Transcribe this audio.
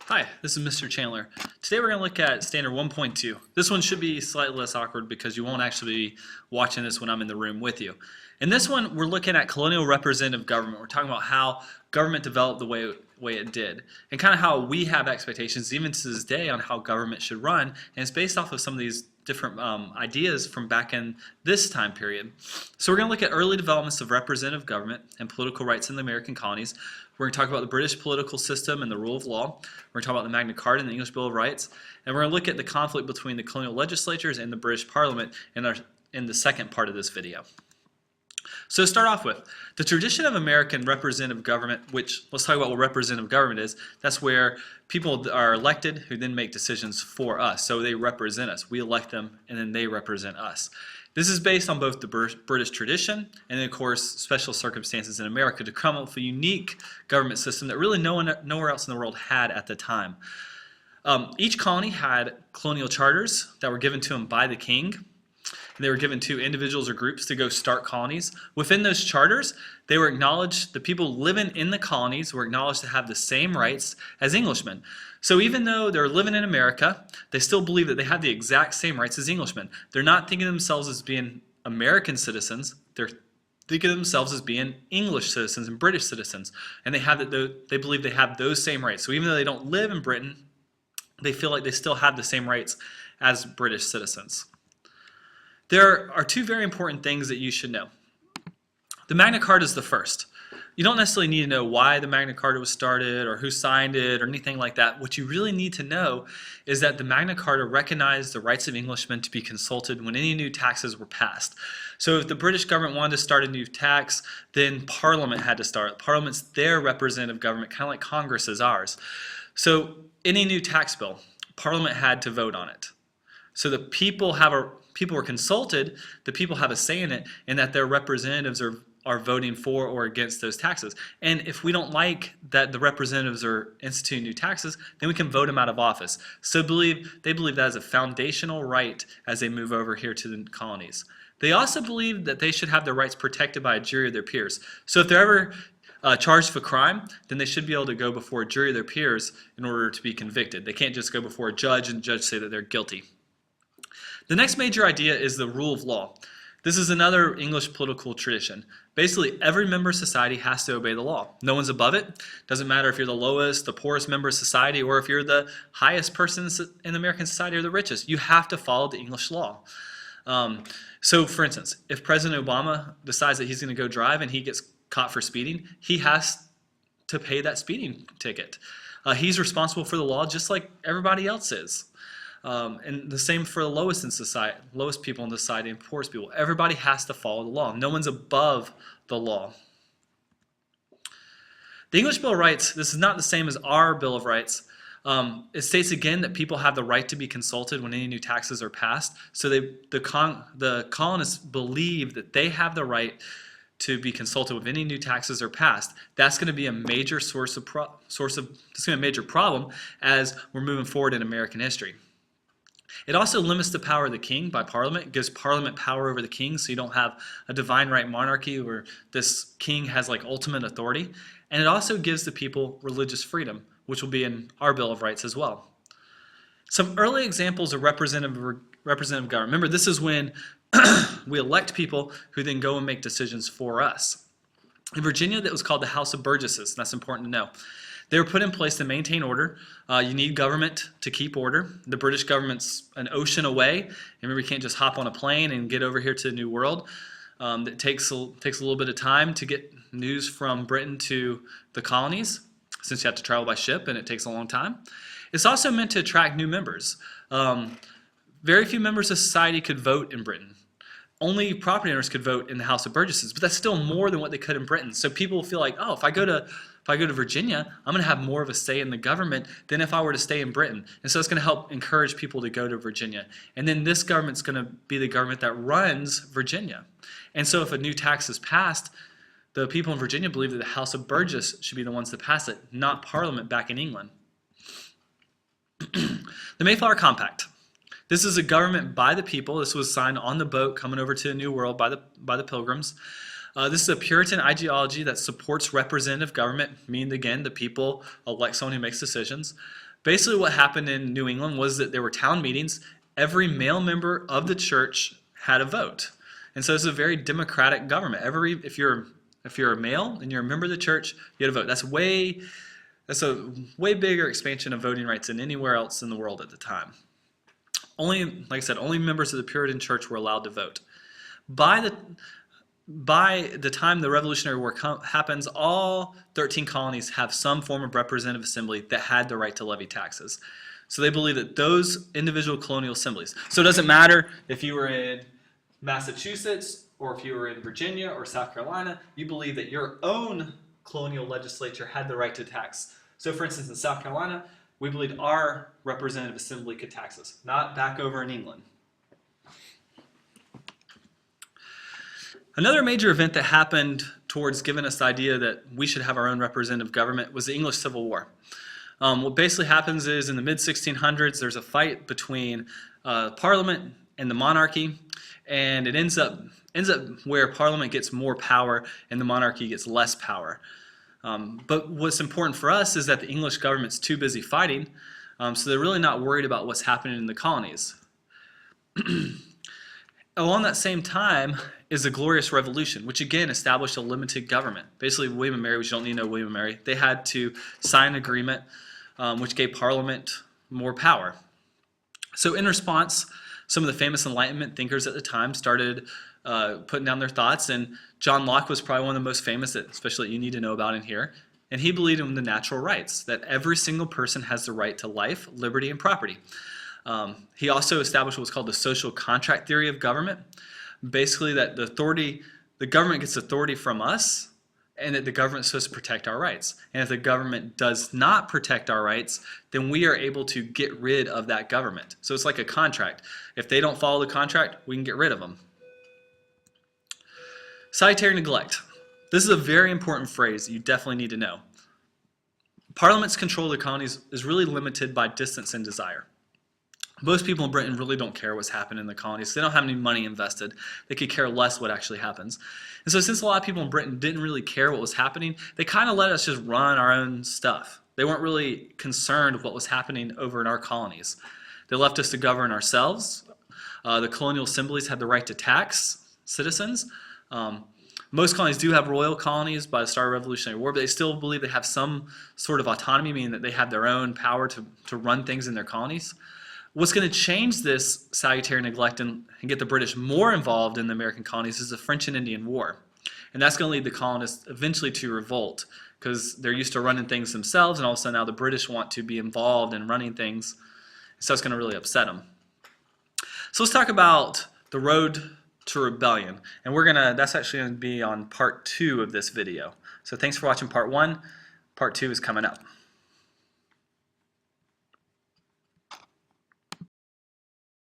Hi, this is Mr. Chandler. Today we're going to look at standard 1.2. This one should be slightly less awkward because you won't actually be watching this when I'm in the room with you. In this one, we're looking at colonial representative government. We're talking about how government developed the way it did and kind of how we have expectations even to this day on how government should run, and it's based off of some of these different ideas from back in this time period. So we're going to look at early developments of representative government and political rights in the American colonies. We're going to talk about the British political system and the rule of law. We're going to talk about the Magna Carta and the English Bill of Rights. And we're going to look at the conflict between the colonial legislatures and the British Parliament in the second part of this video. So to start off with, the tradition of American representative government, which, let's talk about what representative government is. That's where people are elected who then make decisions for us. So they represent us. We elect them and then they represent us. This is based on both the British tradition and, of course, special circumstances in America to come up with a unique government system that really nowhere else in the world had at the time. Each colony had colonial charters that were given to them by the king. They were given to individuals or groups to go start colonies. Within those charters, they were acknowledged, the people living in the colonies were acknowledged to have the same rights as Englishmen. So even though they're living in America, they still believe that they have the exact same rights as Englishmen. They're not thinking of themselves as being American citizens. They're thinking of themselves as being English citizens and British citizens. And they believe they have those same rights. So even though they don't live in Britain, they feel like they still have the same rights as British citizens. There are two very important things that you should know. The Magna Carta is the first. You don't necessarily need to know why the Magna Carta was started or who signed it or anything like that. What you really need to know is that the Magna Carta recognized the rights of Englishmen to be consulted when any new taxes were passed. So if the British government wanted to start a new tax, then Parliament had to start. Parliament's their representative government, kind of like Congress is ours. So any new tax bill, Parliament had to vote on it. So the people were consulted, the people have a say in it, and that their representatives are voting for or against those taxes. And if we don't like that the representatives are instituting new taxes, then we can vote them out of office. So they believe that is a foundational right as they move over here to the colonies. They also believe that they should have their rights protected by a jury of their peers. So if they're ever charged with a crime, then they should be able to go before a jury of their peers in order to be convicted. They can't just go before a judge and the judge say that they're guilty. The next major idea is the rule of law. This is another English political tradition. Basically, every member of society has to obey the law. No one's above it. Doesn't matter if you're the lowest, the poorest member of society, or if you're the highest person in American society or the richest. You have to follow the English law. So, for instance, if President Obama decides that he's going to go drive and he gets caught for speeding, he has to pay that speeding ticket. He's responsible for the law just like everybody else is. And the same for the lowest people in society and poorest people. Everybody has to follow the law. No one's above the law. The English Bill of Rights, this is not the same as our Bill of Rights. It states again that people have the right to be consulted when any new taxes are passed. So the colonists believe that they have the right to be consulted with any new taxes are passed. That's going to be a major that's going to be a major problem as we're moving forward in American history. It also limits the power of the king by Parliament. It gives Parliament power over the king, so you don't have a divine right monarchy where this king has like ultimate authority. And it also gives the people religious freedom, which will be in our Bill of Rights as well. Some early examples of representative government. Remember, this is when we elect people who then go and make decisions for us. In Virginia, that was called the House of Burgesses. That's important to know. They were put in place to maintain order. You need government to keep order. The British government's an ocean away. And remember, you can't just hop on a plane and get over here to the New World. It takes a little bit of time to get news from Britain to the colonies, since you have to travel by ship, and it takes a long time. It's also meant to attract new members. Very few members of society could vote in Britain. Only property owners could vote in the House of Burgesses, but that's still more than what they could in Britain. So people feel like, oh, if I go to Virginia, I'm going to have more of a say in the government than if I were to stay in Britain. And so it's going to help encourage people to go to Virginia. And then this government's going to be the government that runs Virginia. And so if a new tax is passed, the people in Virginia believe that the House of Burgesses should be the ones to pass it, not Parliament back in England. The Mayflower Compact. This is a government by the people. This was signed on the boat coming over to the New World by the Pilgrims. This is a Puritan ideology that supports representative government, meaning, again, the people elect someone who makes decisions. Basically what happened in New England was that there were town meetings. Every male member of the church had a vote. And so it's a very democratic government. If you're a male and you're a member of the church, you had a vote. That's a way bigger expansion of voting rights than anywhere else in the world at the time. Only, like I said, only members of the Puritan church were allowed to vote. By the time the Revolutionary War happens, all 13 colonies have some form of representative assembly that had the right to levy taxes. So they believe that those individual colonial assemblies, so it doesn't matter if you were in Massachusetts or if you were in Virginia or South Carolina, you believe that your own colonial legislature had the right to tax. So for instance, in South Carolina, we believed our representative assembly could tax us, not back over in England. Another major event that happened towards giving us the idea that we should have our own representative government was the English Civil War. What basically happens is in the mid-1600s, there's a fight between Parliament and the monarchy, and it ends up where Parliament gets more power and the monarchy gets less power. But what's important for us is that the English government's too busy fighting, so they're really not worried about what's happening in the colonies. Along that same time is the Glorious Revolution, which again established a limited government. Basically, William and Mary, which you don't need to know William and Mary, they had to sign an agreement which gave Parliament more power. So in response, some of the famous Enlightenment thinkers at the time started putting down their thoughts, and John Locke was probably one of the most famous, especially that you need to know about in here. And he believed in the natural rights, that every single person has the right to life, liberty, and property. He also established what's called the social contract theory of government. Basically that the government gets authority from us, and that the government is supposed to protect our rights. And if the government does not protect our rights, then we are able to get rid of that government. So it's like a contract. If they don't follow the contract, we can get rid of them. Salutary neglect. This is a very important phrase that you definitely need to know. Parliament's control of the colonies is really limited by distance and desire. Most people in Britain really don't care what's happening in the colonies. They don't have any money invested. They could care less what actually happens. And so since a lot of people in Britain didn't really care what was happening, they kind of let us just run our own stuff. They weren't really concerned with what was happening over in our colonies. They left us to govern ourselves. The colonial assemblies had the right to tax citizens. Most colonies do have royal colonies by the start of the Revolutionary War, but they still believe they have some sort of autonomy, meaning that they have their own power to run things in their colonies. What's going to change this salutary neglect and get the British more involved in the American colonies is the French and Indian War. And that's going to lead the colonists eventually to revolt because they're used to running things themselves, and all of a sudden now the British want to be involved in running things. So it's going to really upset them. So let's talk about the road to rebellion. And that's actually going to be on part 2 of this video. So thanks for watching part 1. Part 2 is coming up.